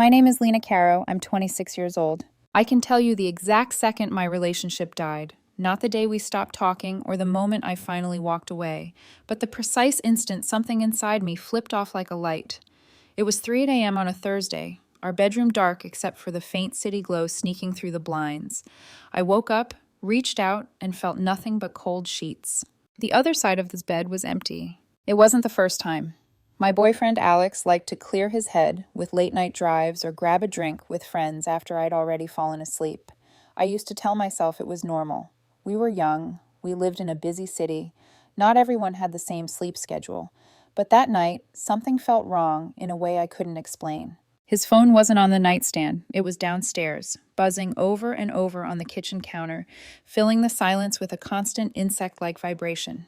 My name is Lena Caro. I'm 26 years old. I can tell you the exact second my relationship died, not the day we stopped talking or the moment I finally walked away, but the precise instant something inside me flipped off like a light. It was 3 a.m. on a Thursday, our bedroom dark except for the faint city glow sneaking through the blinds. I woke up, reached out, and felt nothing but cold sheets. The other side of this bed was empty. It wasn't the first time. My boyfriend Alex liked to clear his head with late-night drives or grab a drink with friends after I'd already fallen asleep. I used to tell myself it was normal. We were young, we lived in a busy city, not everyone had the same sleep schedule. But that night, something felt wrong in a way I couldn't explain. His phone wasn't on the nightstand, it was downstairs, buzzing over and over on the kitchen counter, filling the silence with a constant insect-like vibration.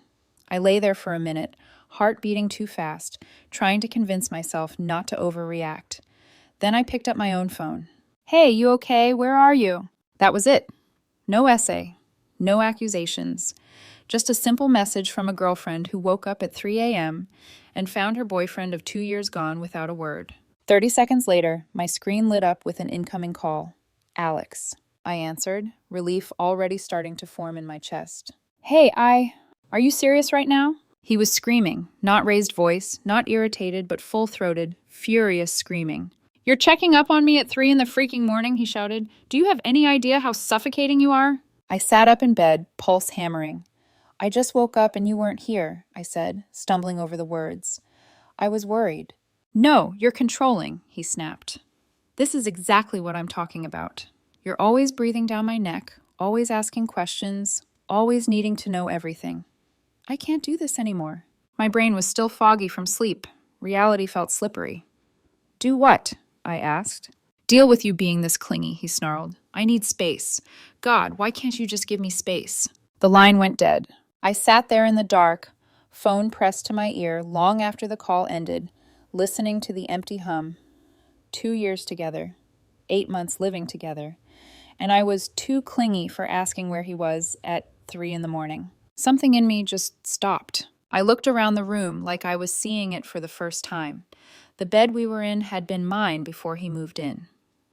I lay there for a minute, heart beating too fast, trying to convince myself not to overreact. Then I picked up my own phone. "Hey, you okay? Where are you?" That was it. No essay, no accusations. Just a simple message from a girlfriend who woke up at 3 a.m. and found her boyfriend of 2 years gone without a word. 30 seconds later, my screen lit up with an incoming call. "Alex," I answered, relief already starting to form in my chest. "Hey, are you serious right now?" He was screaming, not raised voice, not irritated, but full-throated, furious screaming. "You're checking up on me at 3 in the freaking morning," he shouted. "Do you have any idea how suffocating you are?" I sat up in bed, pulse hammering. "I just woke up and you weren't here," I said, stumbling over the words. I was worried. "No, you're controlling," he snapped. "This is exactly what I'm talking about. You're always breathing down my neck, always asking questions, always needing to know everything. I can't do this anymore." My brain was still foggy from sleep. Reality felt slippery. "Do what?" I asked. "Deal with you being this clingy," he snarled. "I need space. God, why can't you just give me space?" The line went dead. I sat there in the dark, phone pressed to my ear long after the call ended, listening to the empty hum. 2 years together, 8 months living together, and I was too clingy for asking where he was at 3 in the morning. Something in me just stopped. I looked around the room like I was seeing it for the first time. The bed we were in had been mine before he moved in.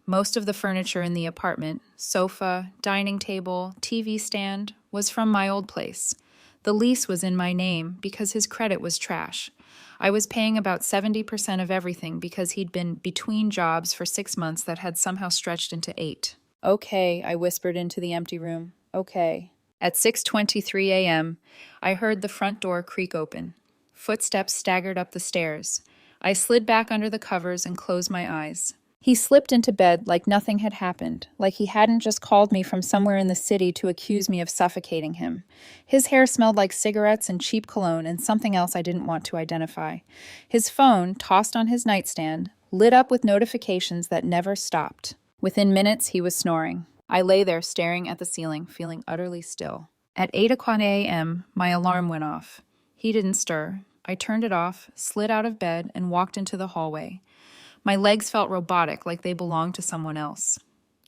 Most of the furniture in the apartment, sofa, dining table, TV stand, was from my old place. The lease was in my name because his credit was trash. I was paying about 70% of everything because he'd been between jobs for 6 months that had somehow stretched into 8. "Okay," I whispered into the empty room. "Okay." At 6:23 a.m., I heard the front door creak open. Footsteps staggered up the stairs. I slid back under the covers and closed my eyes. He slipped into bed like nothing had happened, like he hadn't just called me from somewhere in the city to accuse me of suffocating him. His hair smelled like cigarettes and cheap cologne and something else I didn't want to identify. His phone, tossed on his nightstand, lit up with notifications that never stopped. Within minutes, he was snoring. I lay there staring at the ceiling, feeling utterly still. At 8 o'clock a.m., my alarm went off. He didn't stir. I turned it off, slid out of bed, and walked into the hallway. My legs felt robotic, like they belonged to someone else.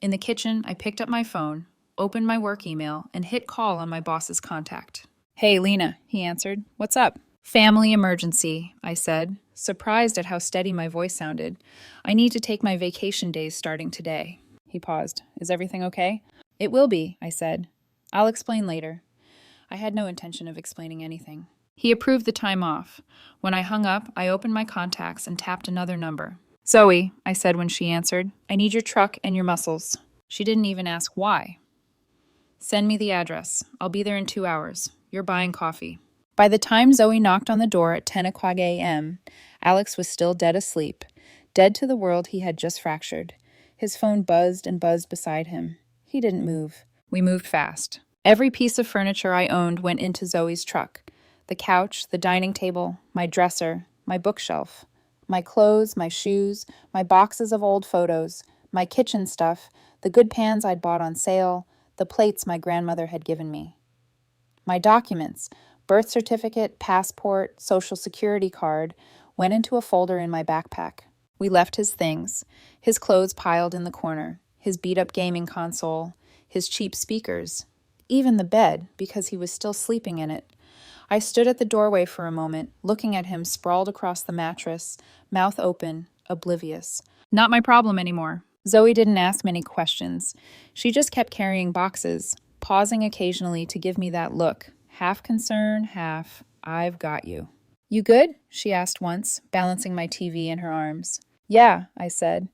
In the kitchen, I picked up my phone, opened my work email, and hit call on my boss's contact. "Hey, Lena," he answered. "What's up?" "Family emergency," I said, surprised at how steady my voice sounded. "I need to take my vacation days starting today." He paused. "Is everything okay?" "It will be," I said. "I'll explain later." I had no intention of explaining anything. He approved the time off. When I hung up, I opened my contacts and tapped another number. "Zoe," I said when she answered, "I need your truck and your muscles." She didn't even ask why. "Send me the address. I'll be there in 2 hours. You're buying coffee." By the time Zoe knocked on the door at 10 o'clock a.m., Alex was still dead asleep, dead to the world he had just fractured. His phone buzzed and buzzed beside him. He didn't move. We moved fast. Every piece of furniture I owned went into Zoe's truck. The couch, the dining table, my dresser, my bookshelf. My clothes, my shoes, my boxes of old photos, my kitchen stuff, the good pans I'd bought on sale, the plates my grandmother had given me. My documents, birth certificate, passport, social security card, went into a folder in my backpack. We left his things, his clothes piled in the corner, his beat-up gaming console, his cheap speakers, even the bed, because he was still sleeping in it. I stood at the doorway for a moment, looking at him sprawled across the mattress, mouth open, oblivious. Not my problem anymore. Zoe didn't ask many questions. She just kept carrying boxes, pausing occasionally to give me that look, half concern, half, I've got you. You good? She asked once, balancing my TV in her arms. Yeah, I said.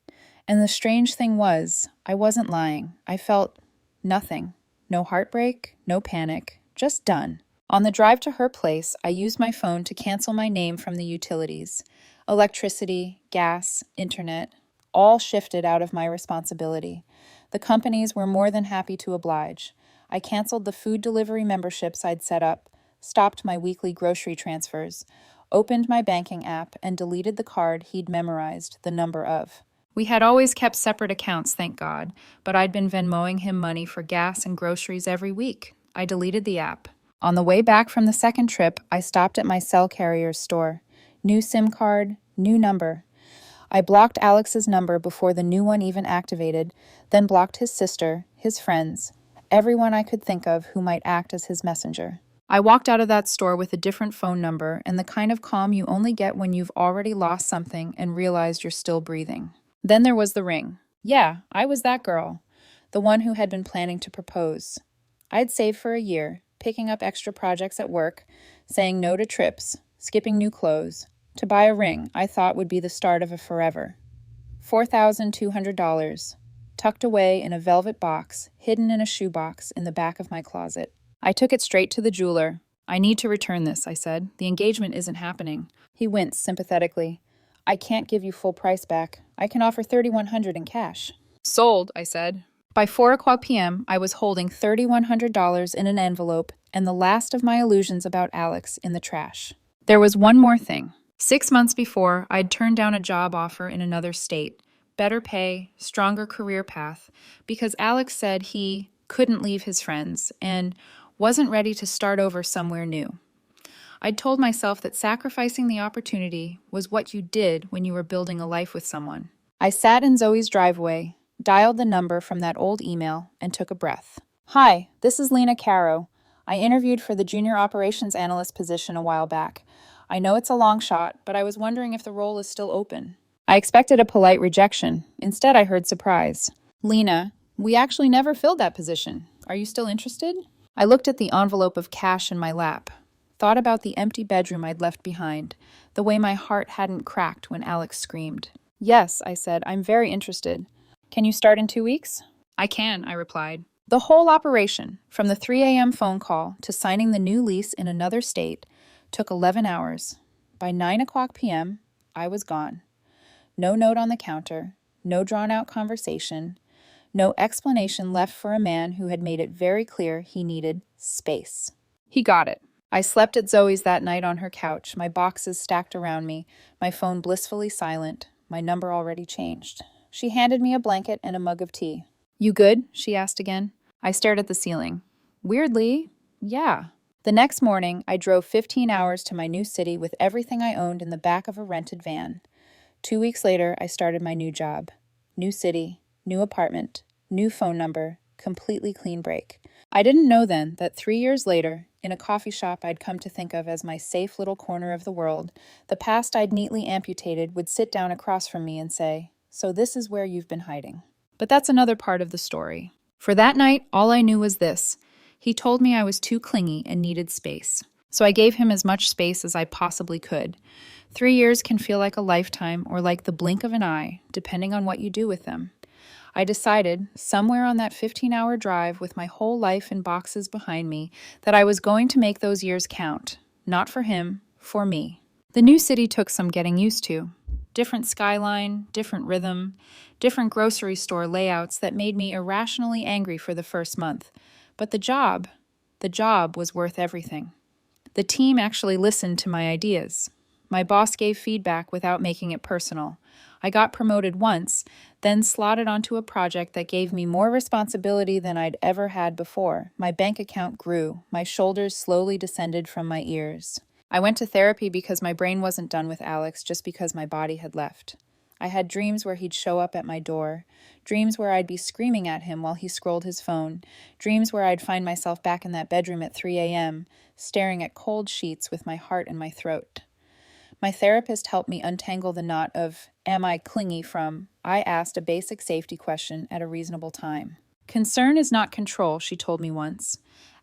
And the strange thing was, I wasn't lying. I felt nothing. No heartbreak, no panic, just done. On the drive to her place, I used my phone to cancel my name from the utilities. Electricity, gas, internet, all shifted out of my responsibility. The companies were more than happy to oblige. I canceled the food delivery memberships I'd set up, stopped my weekly grocery transfers, opened my banking app, and deleted the card he'd memorized the number of. We had always kept separate accounts, thank God, but I'd been Venmoing him money for gas and groceries every week. I deleted the app. On the way back from the second trip, I stopped at my cell carrier's store. New SIM card, new number. I blocked Alex's number before the new one even activated, then blocked his sister, his friends, everyone I could think of who might act as his messenger. I walked out of that store with a different phone number and the kind of calm you only get when you've already lost something and realized you're still breathing. Then there was the ring. Yeah, I was that girl, the one who had been planning to propose. I'd saved for a year, picking up extra projects at work, saying no to trips, skipping new clothes, to buy a ring I thought would be the start of a forever. $4,200, tucked away in a velvet box, hidden in a shoebox in the back of my closet. I took it straight to the jeweler. I need to return this, I said. The engagement isn't happening. He winced sympathetically. I can't give you full price back. I can offer $3,100 in cash. Sold, I said. By 4:00 p.m., I was holding $3,100 in an envelope and the last of my illusions about Alex in the trash. There was one more thing. 6 months before, I'd turned down a job offer in another state, better pay, stronger career path, because Alex said he couldn't leave his friends and wasn't ready to start over somewhere new. I'd told myself that sacrificing the opportunity was what you did when you were building a life with someone. I sat in Zoe's driveway, dialed the number from that old email, and took a breath. Hi, this is Lena Caro. I interviewed for the junior operations analyst position a while back. I know it's a long shot, but I was wondering if the role is still open. I expected a polite rejection. Instead, I heard surprise. Lena, we actually never filled that position. Are you still interested? I looked at the envelope of cash in my lap, thought about the empty bedroom I'd left behind, the way my heart hadn't cracked when Alex screamed. Yes, I said, I'm very interested. Can you start in 2 weeks? I can, I replied. The whole operation, from the 3 a.m. phone call to signing the new lease in another state, took 11 hours. By 9:00 p.m., I was gone. No note on the counter, no drawn-out conversation, no explanation left for a man who had made it very clear he needed space. He got it. I slept at Zoe's that night on her couch, my boxes stacked around me, my phone blissfully silent, my number already changed. She handed me a blanket and a mug of tea. You good? She asked again. I stared at the ceiling. Weirdly, yeah. The next morning, I drove 15 hours to my new city with everything I owned in the back of a rented van. 2 weeks later, I started my new job. New city, new apartment, new phone number, completely clean break. I didn't know then that 3 years later, in a coffee shop I'd come to think of as my safe little corner of the world, the past I'd neatly amputated would sit down across from me and say, "So this is where you've been hiding." But that's another part of the story. For that night, all I knew was this. He told me I was too clingy and needed space. So I gave him as much space as I possibly could. 3 years can feel like a lifetime or like the blink of an eye, depending on what you do with them. I decided, somewhere on that 15-hour drive with my whole life in boxes behind me, that I was going to make those years count. Not for him, for me. The new city took some getting used to. Different skyline, different rhythm, different grocery store layouts that made me irrationally angry for the first month. But the job was worth everything. The team actually listened to my ideas. My boss gave feedback without making it personal. I got promoted once, then slotted onto a project that gave me more responsibility than I'd ever had before. My bank account grew. My shoulders slowly descended from my ears. I went to therapy because my brain wasn't done with Alex, just because my body had left. I had dreams where he'd show up at my door, dreams where I'd be screaming at him while he scrolled his phone, dreams where I'd find myself back in that bedroom at 3 a.m., staring at cold sheets with my heart in my throat. My therapist helped me untangle the knot of am I clingy from? I asked a basic safety question at a reasonable time. Concern is not control, she told me once.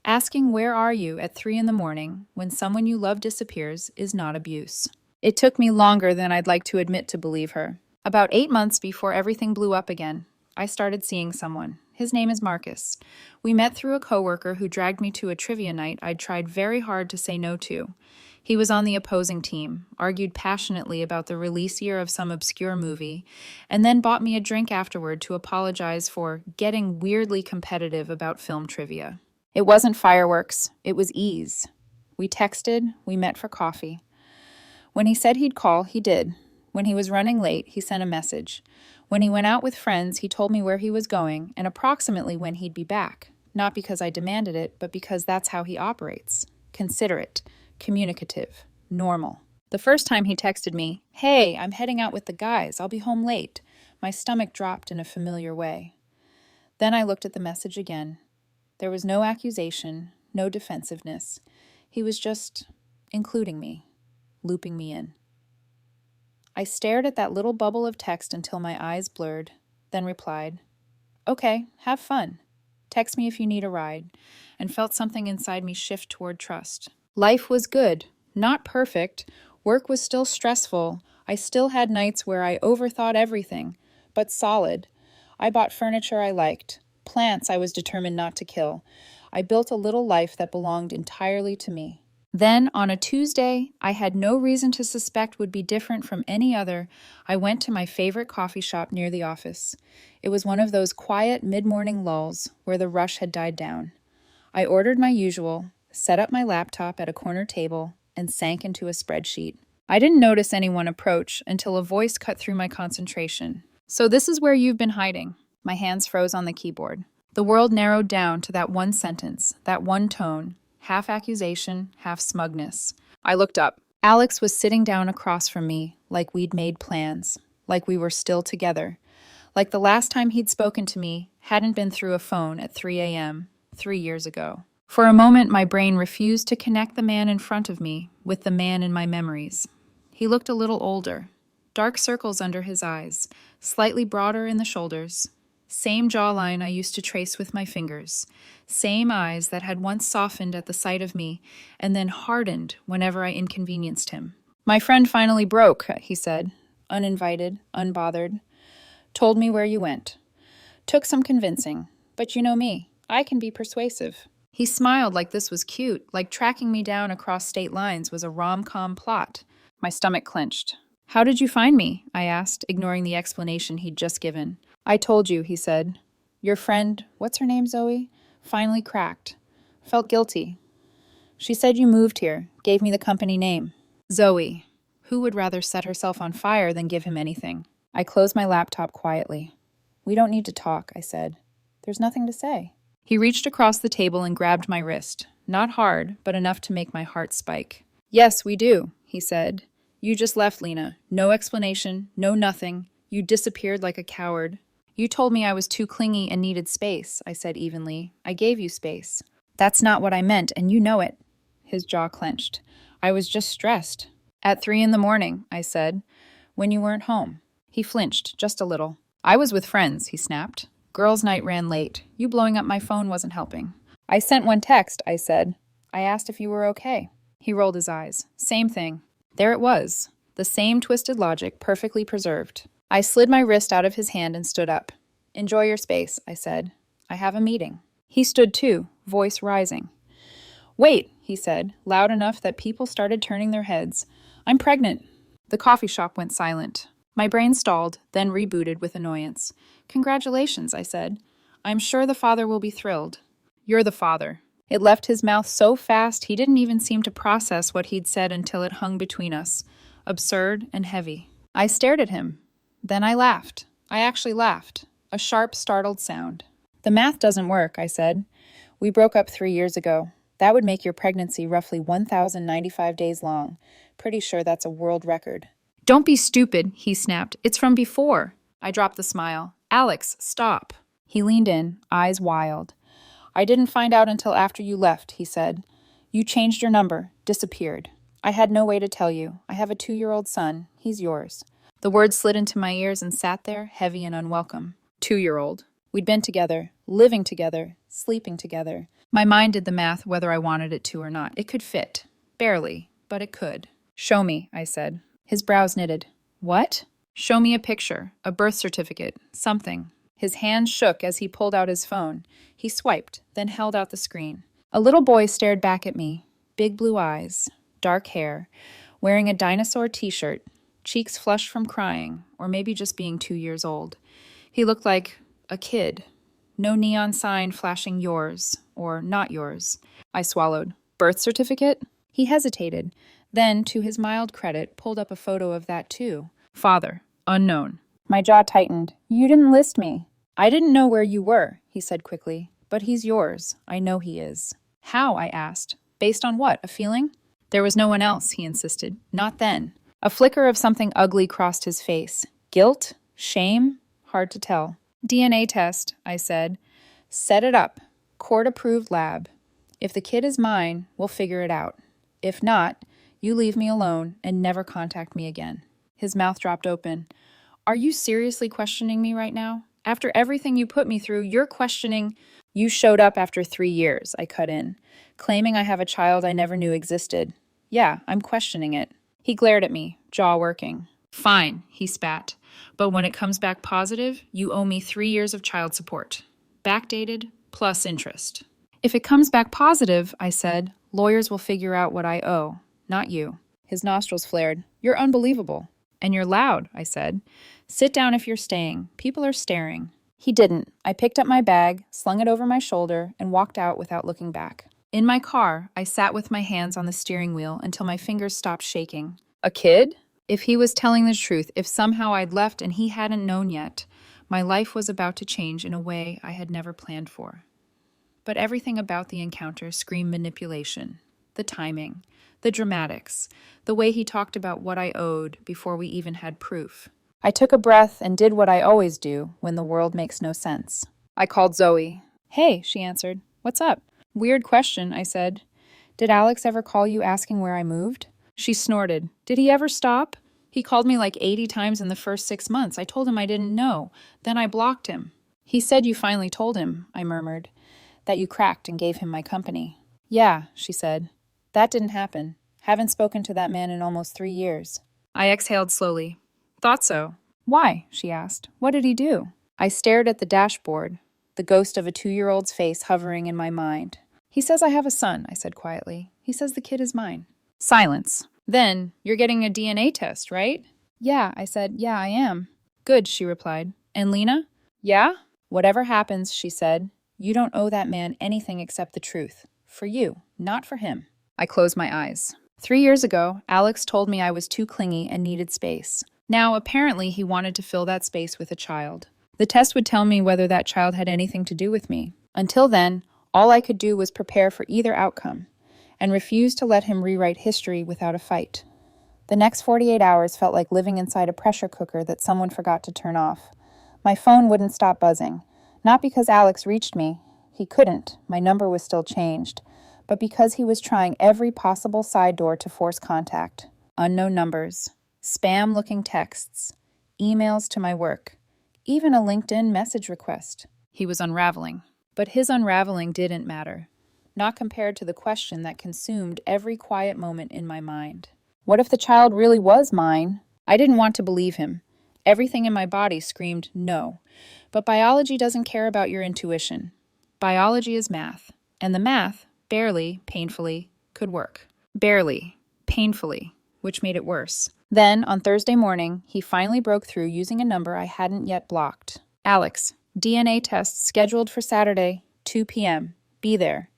Asking where are you at 3 in the morning when someone you love disappears is not abuse. It took me longer than I'd like to admit to believe her. About 8 months before everything blew up again, I started seeing someone. His name is Marcus. We met through a coworker who dragged me to a trivia night I'd tried very hard to say no to. He was on the opposing team, argued passionately about the release year of some obscure movie, and then bought me a drink afterward to apologize for getting weirdly competitive about film trivia. It wasn't fireworks, it was ease. We texted, we met for coffee. When he said he'd call, he did. When he was running late, he sent a message. When he went out with friends, he told me where he was going and approximately when he'd be back. Not because I demanded it, but because that's how he operates. Considerate, communicative, normal. The first time he texted me, "Hey, I'm heading out with the guys. I'll be home late." My stomach dropped in a familiar way. Then I looked at the message again. There was no accusation, no defensiveness. He was just including me, looping me in. I stared at that little bubble of text until my eyes blurred, then replied, "Okay, have fun. Text me if you need a ride," and felt something inside me shift toward trust. Life was good, not perfect. Work was still stressful. I still had nights where I overthought everything, but solid. I bought furniture I liked, plants I was determined not to kill. I built a little life that belonged entirely to me. Then, on a Tuesday I had no reason to suspect would be different from any other, I went to my favorite coffee shop near the office. It was one of those quiet mid-morning lulls where the rush had died down. I ordered my usual, set up my laptop at a corner table, and sank into a spreadsheet. I didn't notice anyone approach until a voice cut through my concentration. "So this is where you've been hiding." My hands froze on the keyboard. The world narrowed down to that one sentence, that one tone. Half accusation, half smugness. I looked up. Alex was sitting down across from me, like we'd made plans, like we were still together, like the last time he'd spoken to me hadn't been through a phone at 3 a.m., 3 years ago. For a moment, my brain refused to connect the man in front of me with the man in my memories. He looked a little older, dark circles under his eyes, slightly broader in the shoulders. Same jawline I used to trace with my fingers. Same eyes that had once softened at the sight of me and then hardened whenever I inconvenienced him. "My friend finally broke," he said, uninvited, unbothered. "Told me where you went. Took some convincing, but you know me, I can be persuasive." He smiled like this was cute, like tracking me down across state lines was a rom-com plot. My stomach clenched. "How did you find me?" I asked, ignoring the explanation he'd just given. "I told you," he said. "Your friend, what's her name, Zoe? Finally cracked. Felt guilty. She said you moved here, gave me the company name. Zoe. Who would rather set herself on fire than give him anything?" I closed my laptop quietly. "We don't need to talk," I said. "There's nothing to say." He reached across the table and grabbed my wrist. Not hard, but enough to make my heart spike. "Yes, we do," he said. "You just left, Lena. No explanation, no nothing. You disappeared like a coward. You told me I was too clingy and needed space," I said evenly. "I gave you space." "That's not what I meant, and you know it." His jaw clenched. "I was just stressed." "At 3 in the morning," I said, "when you weren't home." He flinched, just a little. "I was with friends," he snapped. "Girls' night ran late. You blowing up my phone wasn't helping." "I sent one text," I said. "I asked if you were okay." He rolled his eyes. Same thing. There it was. The same twisted logic, perfectly preserved. I slid my wrist out of his hand and stood up. "Enjoy your space," I said. "I have a meeting." He stood too, voice rising. "Wait," he said, loud enough that people started turning their heads. "I'm pregnant." The coffee shop went silent. My brain stalled, then rebooted with annoyance. "Congratulations," I said. "I'm sure the father will be thrilled." "You're the father." It left his mouth so fast he didn't even seem to process what he'd said until it hung between us, absurd and heavy. I stared at him. Then I laughed. I actually laughed. A sharp, startled sound. "The math doesn't work," I said. "We broke up 3 years ago. That would make your pregnancy roughly 1,095 days long. Pretty sure that's a world record." "Don't be stupid," he snapped. "It's from before." I dropped the smile. "Alex, stop." He leaned in, eyes wild. "I didn't find out until after you left," he said. "You changed your number, disappeared. I had no way to tell you. I have a 2-year-old son. He's yours. The words slid into my ears and sat there, heavy and unwelcome. 2-year-old. We'd been together, living together, sleeping together. My mind did the math whether I wanted it to or not. It could fit. Barely, but it could. Show me, I said. His brows knitted. What? Show me a picture, a birth certificate, something. His hands shook as he pulled out his phone. He swiped, then held out the screen. A little boy stared back at me. Big blue eyes, dark hair, wearing a dinosaur t-shirt, cheeks flushed from crying, or maybe just being 2 years old. He looked like a kid. No neon sign flashing yours, or not yours. I swallowed. Birth certificate? He hesitated, then, to his mild credit, pulled up a photo of that too. Father, unknown. My jaw tightened. You didn't list me. I didn't know where you were, he said quickly. But he's yours. I know he is. How? I asked. Based on what? A feeling? There was no one else, he insisted. Not then. A flicker of something ugly crossed his face. Guilt? Shame? Hard to tell. DNA test, I said. Set it up. Court-approved lab. If the kid is mine, we'll figure it out. If not, you leave me alone and never contact me again. His mouth dropped open. Are you seriously questioning me right now? After everything you put me through, you're questioning... You showed up after 3 years, I cut in, claiming I have a child I never knew existed. Yeah, I'm questioning it. He glared at me, jaw working. Fine, he spat. But when it comes back positive, you owe me 3 years of child support. Backdated, plus interest. If it comes back positive, I said, lawyers will figure out what I owe, not you. His nostrils flared. You're unbelievable. And you're loud, I said. Sit down if you're staying. People are staring. He didn't. I picked up my bag, slung it over my shoulder, and walked out without looking back. In my car, I sat with my hands on the steering wheel until my fingers stopped shaking. A kid? If he was telling the truth, if somehow I'd left and he hadn't known yet, my life was about to change in a way I had never planned for. But everything about the encounter screamed manipulation. The timing, the dramatics, the way he talked about what I owed before we even had proof. I took a breath and did what I always do when the world makes no sense. I called Zoe. Hey, she answered. What's up? Weird question, I said. Did Alex ever call you asking where I moved? She snorted. Did he ever stop? He called me like 80 times in the first 6 months. I told him I didn't know. Then I blocked him. He said you finally told him, I murmured, that you cracked and gave him my company. Yeah, she said. That didn't happen. Haven't spoken to that man in almost 3 years. I exhaled slowly. Thought so. Why? She asked. What did he do? I stared at the dashboard, the ghost of a 2-year-old's face hovering in my mind. He says I have a son, I said quietly. He says the kid is mine. Silence. Then, you're getting a DNA test, right? Yeah, I said. Yeah, I am. Good, she replied. And Lena? Yeah? Whatever happens, she said, you don't owe that man anything except the truth. For you, not for him. I closed my eyes. 3 years ago, Alex told me I was too clingy and needed space. Now, apparently, he wanted to fill that space with a child. The test would tell me whether that child had anything to do with me. Until then, all I could do was prepare for either outcome, and refuse to let him rewrite history without a fight. The next 48 hours felt like living inside a pressure cooker that someone forgot to turn off. My phone wouldn't stop buzzing, not because Alex reached me. He couldn't. My number was still changed. But because he was trying every possible side door to force contact. Unknown numbers. Spam-looking texts, emails to my work, even a LinkedIn message request. He was unraveling. But his unraveling didn't matter, not compared to the question that consumed every quiet moment in my mind. What if the child really was mine? I didn't want to believe him. Everything in my body screamed no. But biology doesn't care about your intuition. Biology is math, and the math, barely, painfully, could work. Barely, painfully, which made it worse. Then, on Thursday morning, he finally broke through using a number I hadn't yet blocked. Alex, DNA test scheduled for Saturday, 2 p.m. Be there.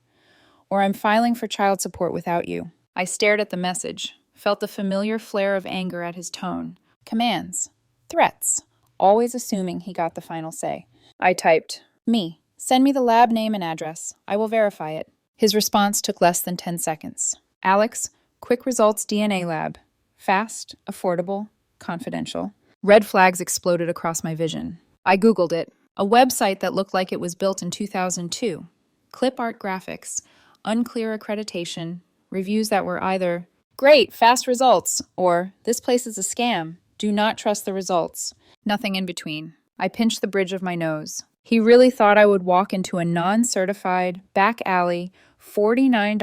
Or I'm filing for child support without you. I stared at the message, felt the familiar flare of anger at his tone. Commands. Threats. Always assuming he got the final say. I typed, me. Send me the lab name and address. I will verify it. His response took less than 10 seconds. Alex, quick results DNA lab. Fast, affordable, confidential. Red flags exploded across my vision. I Googled it. A website that looked like it was built in 2002. Clip art graphics, unclear accreditation, reviews that were either, great, fast results, or this place is a scam. Do not trust the results. Nothing in between. I pinched the bridge of my nose. He really thought I would walk into a non-certified, back alley, $49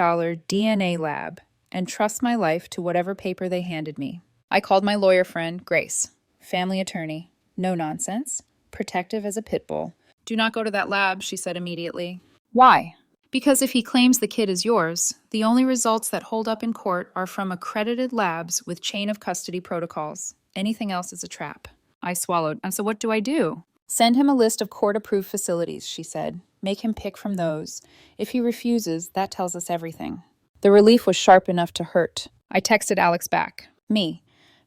DNA lab and trust my life to whatever paper they handed me. I called my lawyer friend, Grace, family attorney. No nonsense. Protective as a pit bull. Do not go to that lab, she said immediately. Why? Because if he claims the kid is yours, the only results that hold up in court are from accredited labs with chain of custody protocols. Anything else is a trap. I swallowed. And so what do I do? Send him a list of court-approved facilities, she said. Make him pick from those. If he refuses, that tells us everything. The relief was sharp enough to hurt. I texted Alex back. Me.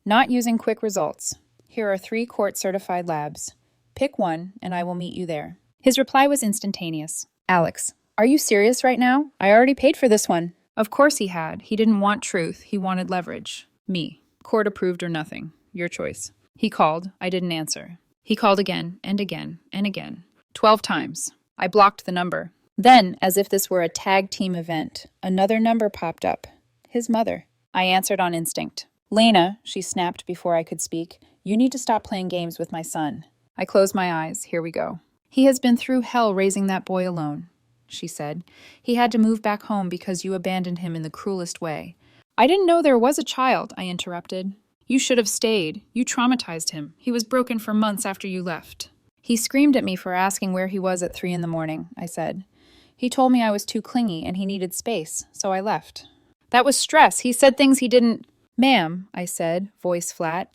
Not using quick results. Here are 3 court-certified labs. Pick one, and I will meet you there. His reply was instantaneous. Alex, are you serious right now? I already paid for this one. Of course he had. He didn't want truth. He wanted leverage. Me. Court approved or nothing. Your choice. He called. I didn't answer. He called again and again and again. 12 times. I blocked the number. Then, as if this were a tag team event, another number popped up. His mother. I answered on instinct. Lena, she snapped before I could speak, you need to stop playing games with my son. I closed my eyes. Here we go. He has been through hell raising that boy alone, she said. He had to move back home because you abandoned him in the cruelest way. I didn't know there was a child, I interrupted. You should have stayed. You traumatized him. He was broken for months after you left. He screamed at me for asking where he was at 3 a.m, I said. He told me I was too clingy and he needed space, so I left. That was stress. He said things he didn't... Ma'am, I said, voice flat,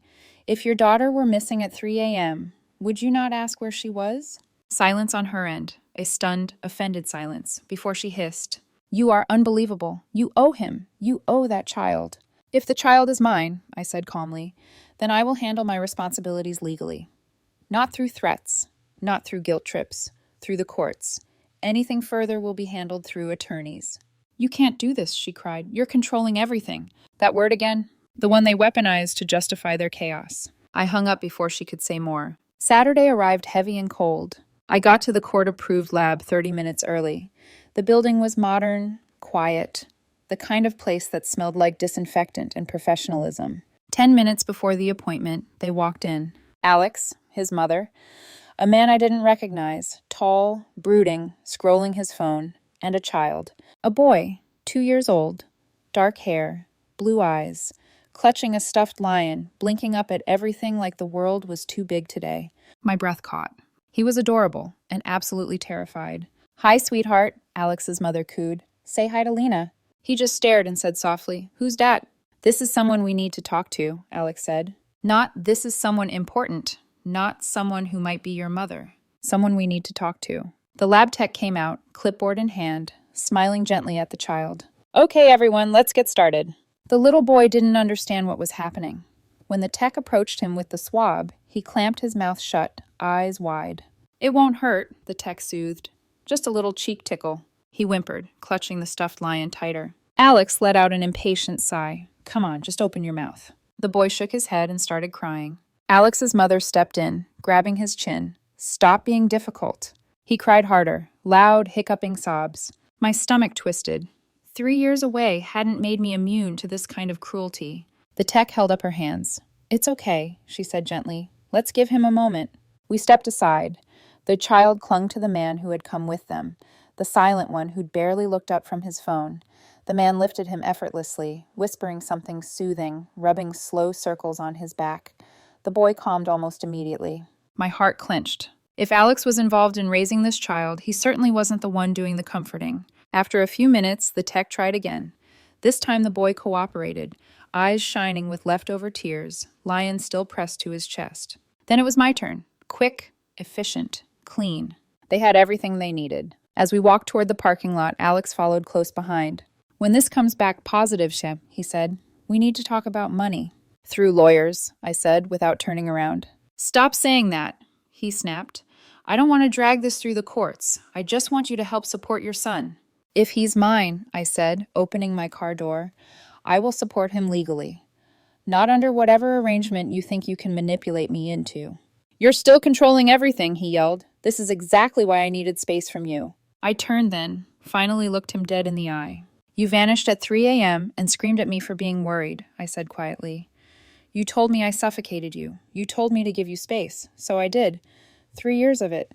if your daughter were missing at 3 a.m., would you not ask where she was? Silence on her end, a stunned, offended silence, before she hissed. You are unbelievable. You owe him. You owe that child. If the child is mine, I said calmly, then I will handle my responsibilities legally. Not through threats, not through guilt trips, through the courts. Anything further will be handled through attorneys. You can't do this, she cried. You're controlling everything. That word again? The one they weaponized to justify their chaos. I hung up before she could say more. Saturday arrived heavy and cold. I got to the court-approved lab 30 minutes early. The building was modern, quiet, the kind of place that smelled like disinfectant and professionalism. 10 minutes before the appointment, they walked in. Alex, his mother, a man I didn't recognize, tall, brooding, scrolling his phone, and a child. A boy, 2 years old, dark hair, blue eyes, clutching a stuffed lion, blinking up at everything like the world was too big today. My breath caught. He was adorable and absolutely terrified. Hi, sweetheart, Alex's mother cooed. Say hi to Lena. He just stared and said softly, Who's dat? This is someone we need to talk to, Alex said. Not, this is someone important. Not someone who might be your mother. Someone we need to talk to. The lab tech came out, clipboard in hand, smiling gently at the child. Okay, everyone, let's get started. The little boy didn't understand what was happening. When the tech approached him with the swab, he clamped his mouth shut, eyes wide. It won't hurt, the tech soothed. Just a little cheek tickle. He whimpered, clutching the stuffed lion tighter. Alex let out an impatient sigh. Come on, just open your mouth. The boy shook his head and started crying. Alex's mother stepped in, grabbing his chin. Stop being difficult. He cried harder, loud, hiccuping sobs. My stomach twisted. 3 years away hadn't made me immune to this kind of cruelty. The tech held up her hands. It's okay, she said gently. Let's give him a moment. We stepped aside. The child clung to the man who had come with them, the silent one who'd barely looked up from his phone. The man lifted him effortlessly, whispering something soothing, rubbing slow circles on his back. The boy calmed almost immediately. My heart clenched. If Alex was involved in raising this child, he certainly wasn't the one doing the comforting. After a few minutes, the tech tried again. This time the boy cooperated, eyes shining with leftover tears, lion still pressed to his chest. Then it was my turn. Quick, efficient, clean. They had everything they needed. As we walked toward the parking lot, Alex followed close behind. When this comes back positive, Shep, he said, we need to talk about money. Through lawyers, I said, without turning around. Stop saying that, he snapped. I don't want to drag this through the courts. I just want you to help support your son. If he's mine, I said, opening my car door, I will support him legally. Not under whatever arrangement you think you can manipulate me into. You're still controlling everything, he yelled. This is exactly why I needed space from you. I turned then, finally looked him dead in the eye. You vanished at 3 a.m. and screamed at me for being worried, I said quietly. You told me I suffocated you. You told me to give you space. So I did. 3 years of it.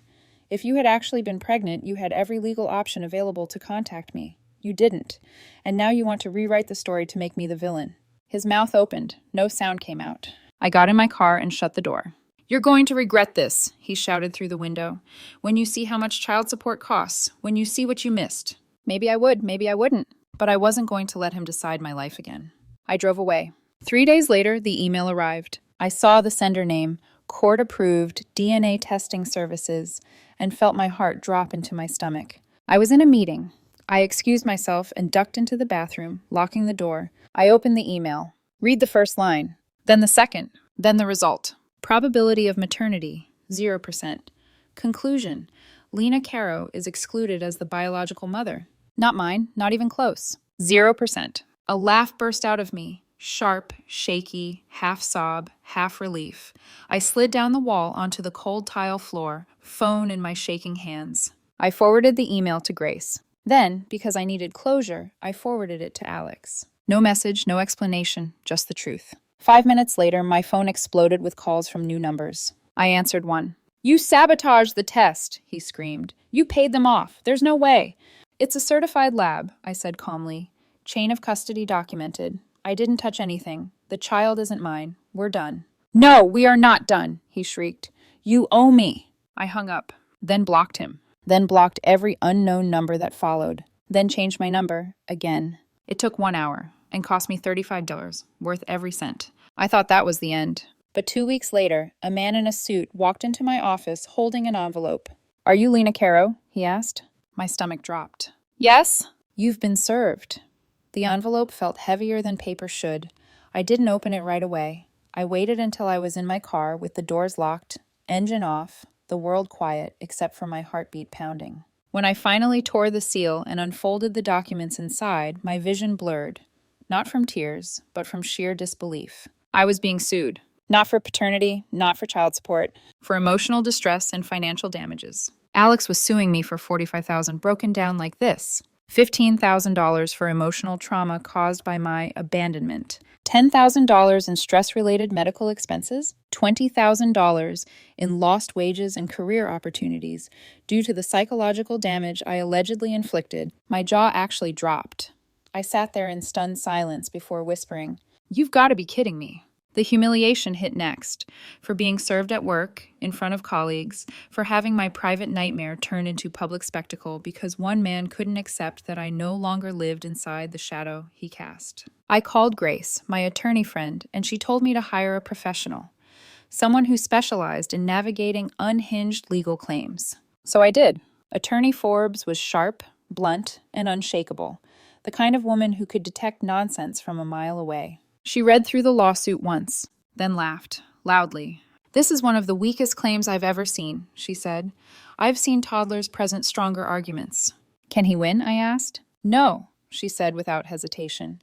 If you had actually been pregnant, you had every legal option available to contact me. You didn't. And now you want to rewrite the story to make me the villain." His mouth opened. No sound came out. I got in my car and shut the door. "You're going to regret this," he shouted through the window. "When you see how much child support costs, when you see what you missed." Maybe I would, maybe I wouldn't. But I wasn't going to let him decide my life again. I drove away. 3 days later, the email arrived. I saw the sender name, court-approved DNA testing services, and felt my heart drop into my stomach. I was in a meeting. I excused myself and ducked into the bathroom, locking the door. I opened the email. Read the first line, then the second, then the result. Probability of maternity, 0%. Conclusion, Lena Caro is excluded as the biological mother. Not mine, not even close. 0%. A laugh burst out of me, sharp, shaky, half sob, half relief. I slid down the wall onto the cold tile floor, phone in my shaking hands. I forwarded the email to Grace. Then, because I needed closure, I forwarded it to Alex. No message, no explanation, just the truth. 5 minutes later, my phone exploded with calls from new numbers. I answered one. "You sabotaged the test," he screamed. "You paid them off. There's no way." "It's a certified lab," I said calmly. "Chain of custody documented. I didn't touch anything. The child isn't mine. We're done." "No, we are not done," he shrieked. "You owe me." I hung up, then blocked him, then blocked every unknown number that followed, then changed my number again. It took 1 hour and cost me $35, worth every cent. I thought that was the end. But 2 weeks later, a man in a suit walked into my office holding an envelope. "Are you Lena Caro?" he asked. My stomach dropped. "Yes?" "You've been served." The envelope felt heavier than paper should. I didn't open it right away. I waited until I was in my car with the doors locked, engine off, the world quiet except for my heartbeat pounding. When I finally tore the seal and unfolded the documents inside, my vision blurred. Not from tears, but from sheer disbelief. I was being sued. Not for paternity, not for child support, for emotional distress and financial damages. Alex was suing me for $45,000 broken down like this. $15,000 for emotional trauma caused by my abandonment. $10,000 in stress-related medical expenses. $20,000 in lost wages and career opportunities due to the psychological damage I allegedly inflicted. My jaw actually dropped. I sat there in stunned silence before whispering, "You've got to be kidding me." The humiliation hit next, for being served at work, in front of colleagues, for having my private nightmare turn into public spectacle because one man couldn't accept that I no longer lived inside the shadow he cast. I called Grace, my attorney friend, and she told me to hire a professional, someone who specialized in navigating unhinged legal claims. So I did. Attorney Forbes was sharp, blunt, and unshakable, the kind of woman who could detect nonsense from a mile away. She read through the lawsuit once, then laughed, loudly. "This is one of the weakest claims I've ever seen," she said. "I've seen toddlers present stronger arguments." "Can he win?" I asked. "No," she said without hesitation.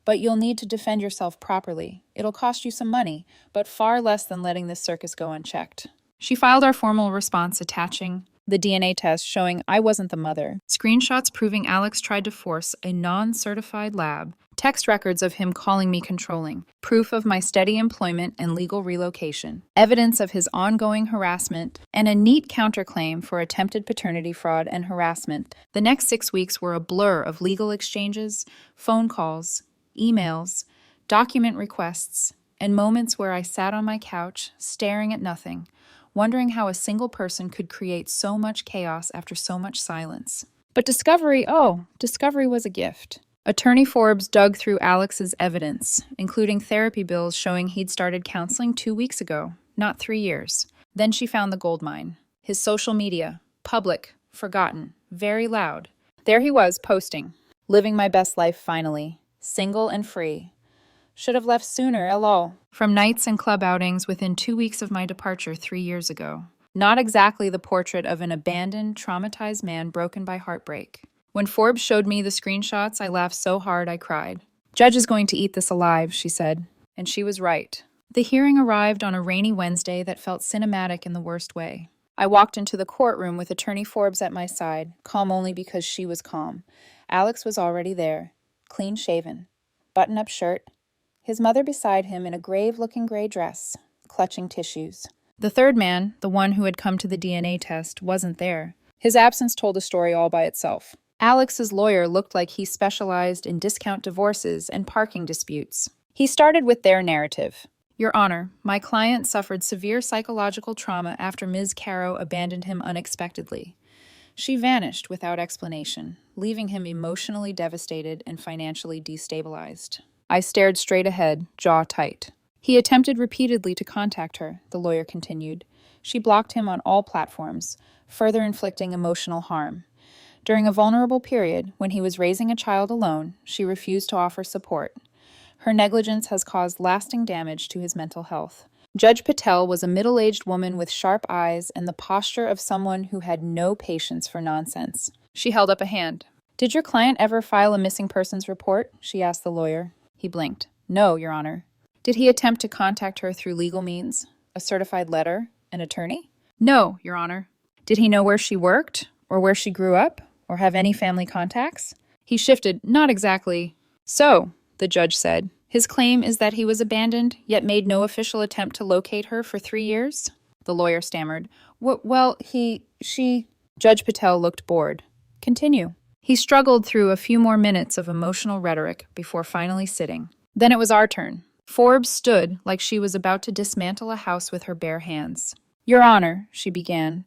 "But you'll need to defend yourself properly. It'll cost you some money, but far less than letting this circus go unchecked." She filed our formal response attaching the DNA test showing I wasn't the mother, screenshots proving Alex tried to force a non-certified lab, text records of him calling me controlling, proof of my steady employment and legal relocation, evidence of his ongoing harassment, and a neat counterclaim for attempted paternity fraud and harassment. The next 6 weeks were a blur of legal exchanges, phone calls, emails, document requests, and moments where I sat on my couch, staring at nothing, wondering how a single person could create so much chaos after so much silence. But discovery was a gift. Attorney Forbes dug through Alex's evidence, including therapy bills showing he'd started counseling 2 weeks ago, not 3 years. Then she found the goldmine. His social media, public, forgotten, very loud. There he was, posting, "Living my best life finally, single and free. Should have left sooner, hello." From nights and club outings within 2 weeks of my departure 3 years ago. Not exactly the portrait of an abandoned, traumatized man broken by heartbreak. When Forbes showed me the screenshots, I laughed so hard I cried. "Judge is going to eat this alive," she said. And she was right. The hearing arrived on a rainy Wednesday that felt cinematic in the worst way. I walked into the courtroom with Attorney Forbes at my side, calm only because she was calm. Alex was already there, clean-shaven, button-up shirt, his mother beside him in a grave-looking gray dress, clutching tissues. The third man, the one who had come to the DNA test, wasn't there. His absence told a story all by itself. Alex's lawyer looked like he specialized in discount divorces and parking disputes. He started with their narrative. Your Honor, my client suffered severe psychological trauma after Ms. Caro abandoned him unexpectedly. She vanished without explanation, leaving him emotionally devastated and financially destabilized. I stared straight ahead, jaw tight. He attempted repeatedly to contact her, the lawyer continued. She blocked him on all platforms, further inflicting emotional harm. During a vulnerable period, when he was raising a child alone, she refused to offer support. Her negligence has caused lasting damage to his mental health. Judge Patel was a middle-aged woman with sharp eyes and the posture of someone who had no patience for nonsense. She held up a hand. Did your client ever file a missing persons report? She asked the lawyer. He blinked. No, Your Honor. Did he attempt to contact her through legal means? A certified letter? An attorney? No, Your Honor. Did he know where she worked? Or where she grew up? Or have any family contacts? He shifted. Not exactly. So, the judge said, his claim is that he was abandoned, yet made no official attempt to locate her for 3 years? The lawyer stammered. Well, she... Judge Patel looked bored. Continue. He struggled through a few more minutes of emotional rhetoric before finally sitting. Then it was our turn. Forbes stood like she was about to dismantle a house with her bare hands. Your Honor, she began,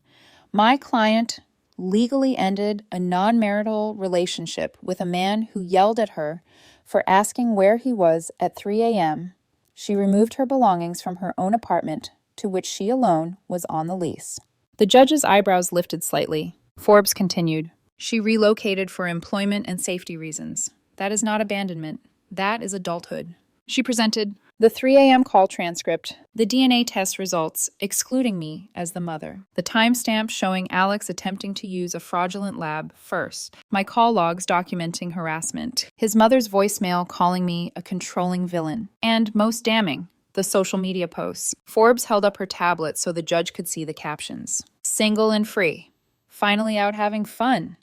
my client legally ended a non-marital relationship with a man who yelled at her for asking where he was at 3 a.m. She removed her belongings from her own apartment, to which she alone was on the lease. The judge's eyebrows lifted slightly. Forbes continued. She relocated for employment and safety reasons. That is not abandonment. That is adulthood. She presented the 3 a.m. call transcript, the DNA test results, excluding me as the mother, the timestamp showing Alex attempting to use a fraudulent lab first, my call logs documenting harassment, his mother's voicemail calling me a controlling villain, and, most damning, the social media posts. Forbes held up her tablet so the judge could see the captions. Single and free. Finally out having fun.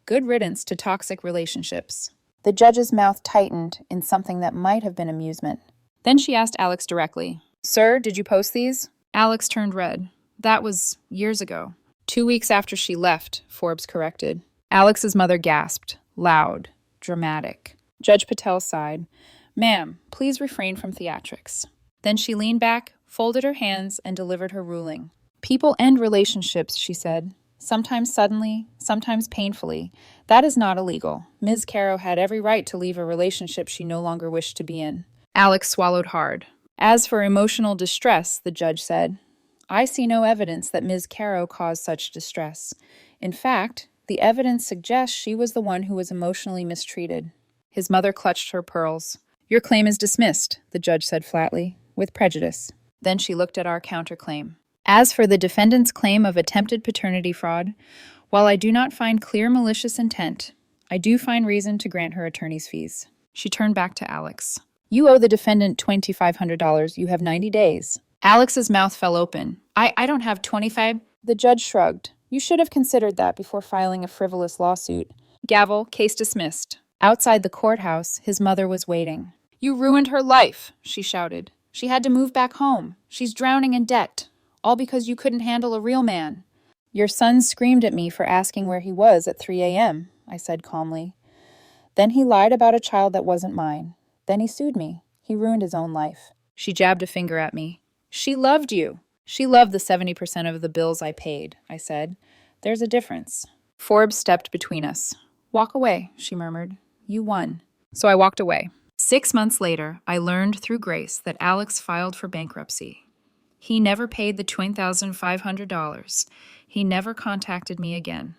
Good riddance to toxic relationships. The judge's mouth tightened in something that might have been amusement. Then she asked Alex directly, Sir, did you post these? Alex turned red. That was years ago. 2 weeks after she left, Forbes corrected. Alex's mother gasped. Loud. Dramatic. Judge Patel sighed. Ma'am, please refrain from theatrics. Then she leaned back, folded her hands, and delivered her ruling. People end relationships, she said. Sometimes suddenly, sometimes painfully. That is not illegal. Ms. Caro had every right to leave a relationship she no longer wished to be in. Alex swallowed hard. As for emotional distress, the judge said, I see no evidence that Ms. Caro caused such distress. In fact, the evidence suggests she was the one who was emotionally mistreated. His mother clutched her pearls. Your claim is dismissed, the judge said flatly, with prejudice. Then she looked at our counterclaim. As for the defendant's claim of attempted paternity fraud, while I do not find clear malicious intent, I do find reason to grant her attorney's fees. She turned back to Alex. You owe the defendant $2,500. You have 90 days. Alex's mouth fell open. I don't have 25. The judge shrugged. You should have considered that before filing a frivolous lawsuit. Gavel, case dismissed. Outside the courthouse, his mother was waiting. You ruined her life, she shouted. She had to move back home. She's drowning in debt. All because you couldn't handle a real man. Your son screamed at me for asking where he was at 3 a.m., I said calmly. Then he lied about a child that wasn't mine. Then he sued me. He ruined his own life. She jabbed a finger at me. She loved you. She loved the 70% of the bills I paid, I said. There's a difference. Forbes stepped between us. Walk away, she murmured. You won. So I walked away. 6 months later, I learned through Grace that Alex filed for bankruptcy. He never paid the $20,500. He never contacted me again.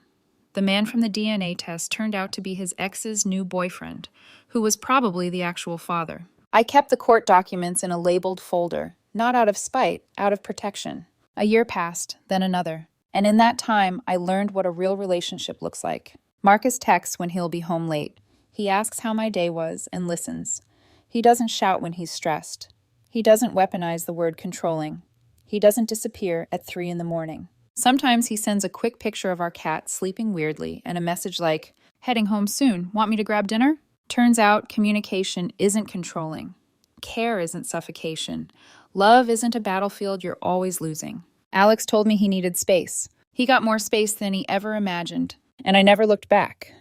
The man from the DNA test turned out to be his ex's new boyfriend, who was probably the actual father. I kept the court documents in a labeled folder, not out of spite, out of protection. A year passed, then another. And in that time, I learned what a real relationship looks like. Marcus texts when he'll be home late. He asks how my day was and listens. He doesn't shout when he's stressed. He doesn't weaponize the word controlling. He doesn't disappear at 3 a.m. Sometimes he sends a quick picture of our cat sleeping weirdly and a message like, heading home soon, want me to grab dinner? Turns out communication isn't controlling. Care isn't suffocation. Love isn't a battlefield you're always losing. Alex told me he needed space. He got more space than he ever imagined, and I never looked back.